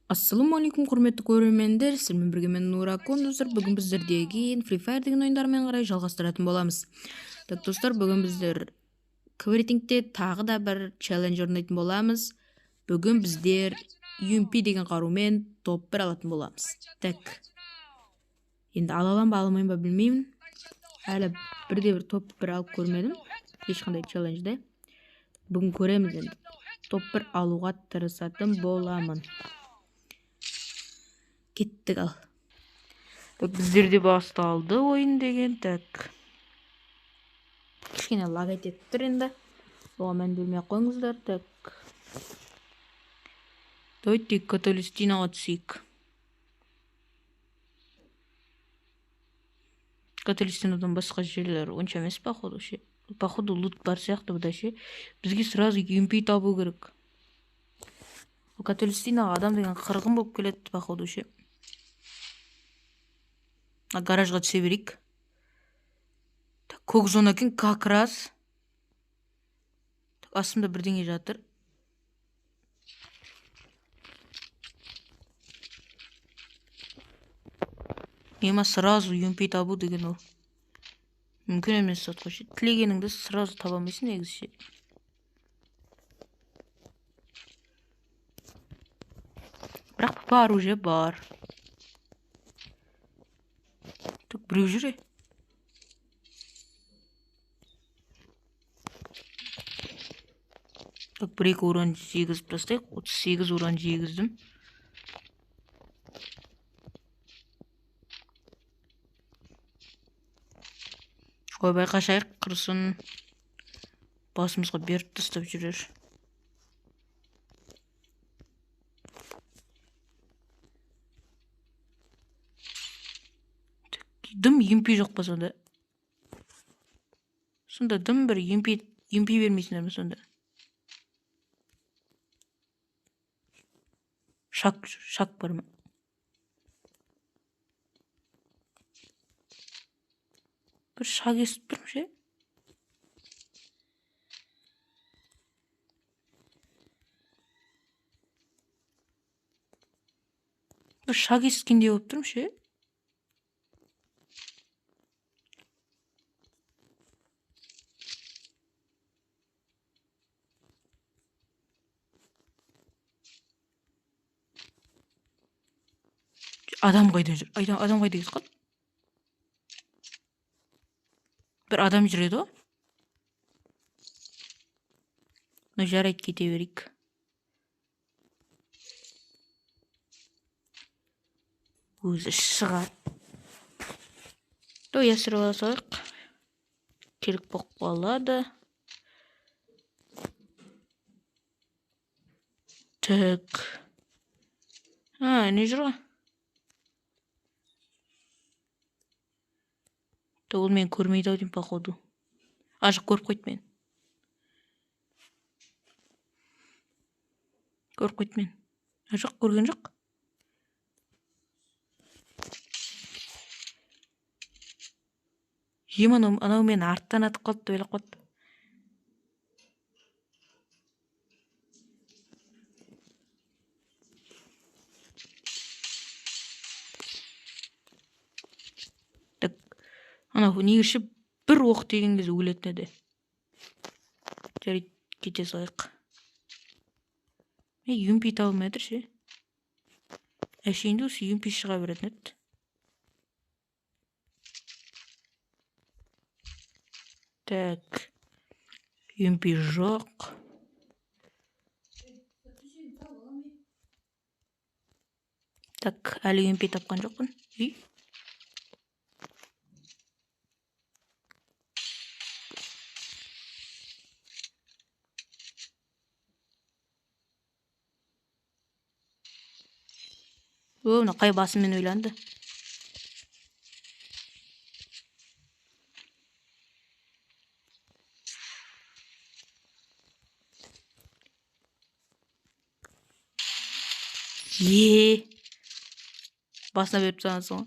Ассалаумағалейкум, құрметті көрермендер, сіздермен бірге мен Нуракон. Достар, бүгін біздердегі Free Fire деген ойындармен қарай жалғастыратын боламыз. Так, достар, бүгін біздер квертингте тағы да бір челлендж орындайтын боламыз. Бүгін біздер UMP деген қарумен топ 1 алатын боламыз. Так, енді ала аламын ба, алмаймын ба білмеймін. Әлі бірде-бір топ 1 алып көрмедім, ешқандай челленджде. Бүгін көреміз енді. Топ 1 алуға тырысатын боламын. Кеттік ал. Так, біздерде басталды ойын деген. Так, кішкене лаг етіп тұр енді. Оған мән бермей қойыңыздар. Так, давайте Каталистинаға түсейік. Каталистинадан басқа жерлер онша емес, походу ше. Походу лут бар сияқты бұда ше. Бізге сразу UMP табу керек. Каталистинаға адам деген қырғын болып келеді, походу ше. Гаражға түсе берейік. Көк зона екен, как раз. Астымда бірдеңе жатыр. Ема сразу UMP табу деген ол мүмкін емес зат қой ше. Тілегеніңді сразу табамайсың негізі ше. Бірақ бар уже бар. Так, біреу жүре. Так, 1-2 уран жегізіп тастайық. 38 уран жегіздім. Ой, байқашайық, құрсын басымызға беріп тастап жүрер. Дым UMP жоқ па сонда? Сонда дым бір UMP бермейсіңдер ме сонда? Шак бар ма? Бір шак естіп тұрмын ше. Бір шак естігендей болып тұрмын ше. Адам қайда жүр? Адам қайда кетіп қалды? Бір адам жүреді ғой. Жарайды, кете берейік. Өзі шығар. Ясырып ала салайық. Керек болып қалады. Так. Не жүр ғой? Ол мен көрмейді ау деймін, походу. Ажық көріп қойды мен. Көріп қойды мен. Ажық көрген жоқ. Анау мен арттан атып қалды, ойлап қалды. Так, анау негізі бір оқ деген кезде өлетін еді. Жарайды, кете салайық. UMP табылмай жатыр ше. Әшейінде осы UMP шыға беретін еді. Так, UMP жоқ. Так, әлі UMP тапқан жоқпын. Мына қай басымен ойланды. Басына беріп санасың ғой.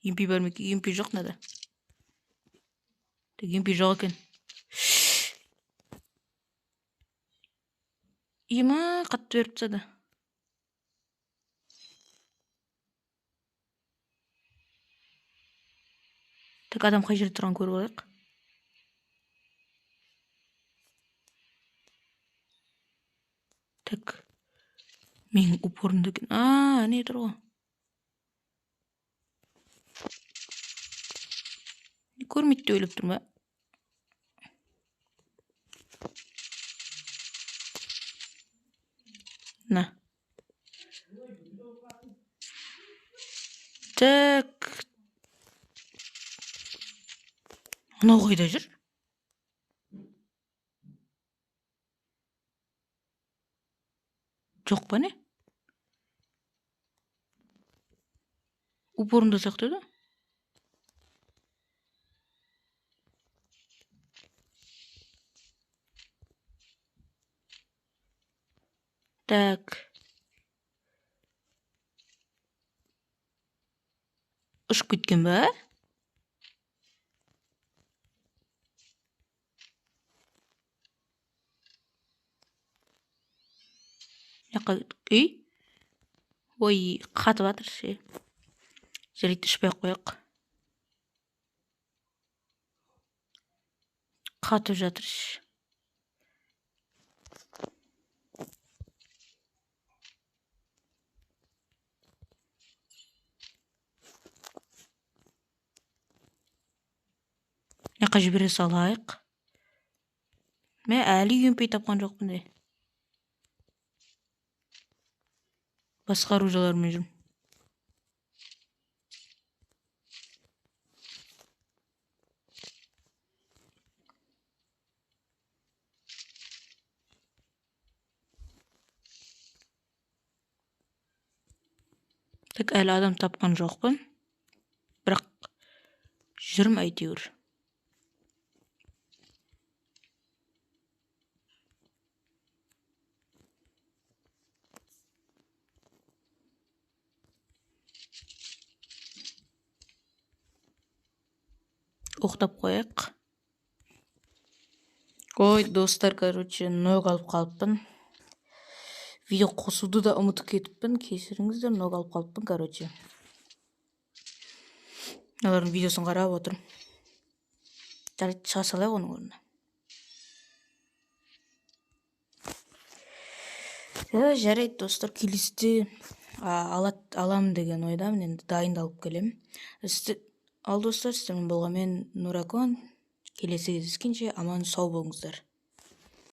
UMP бар ма екен? UMP жоқ нада. UMP жоқ екен. Има қатты беріп тастады. Так, адам қай жерде тұрғанын көріп алайық. Так, менің упорымда екен. Не тұр ғой. Көрмейді деп ойлап тұрмын ба? На. Так. Анау қайда жүр? Жоқ па не? Упорында сақтайды. Так. Ұшып кеткен ба? Үй? Ой, қатып жатыр ше. Жарайды, ішпей қояйық. Қатып жатыр ше. Яққа жібере салайық. Мен әлі үйенпей тапқан жоқпын де. Басқа оружиялармен жүрмін. Так, әлі адам тапқан жоқпын. Бірақ жүрмін әйтеуір. Оқтап қояйық. Ой, достар, короче, ног алып қалыппын. Видео қосуды да ұмытып кетіппін. Кешіріңіздер, ног алып қалыппын, короче. Олардың видеосын қарап отырмын. Жарайды, шыға салайық оның орнына. Жарайды, достар, келесіде аламын деген ойдамын, енді дайындалып келем. Ал достар, сіздермен болған мен Нуракон. Келесі кездескенше аман сау болыңыздар.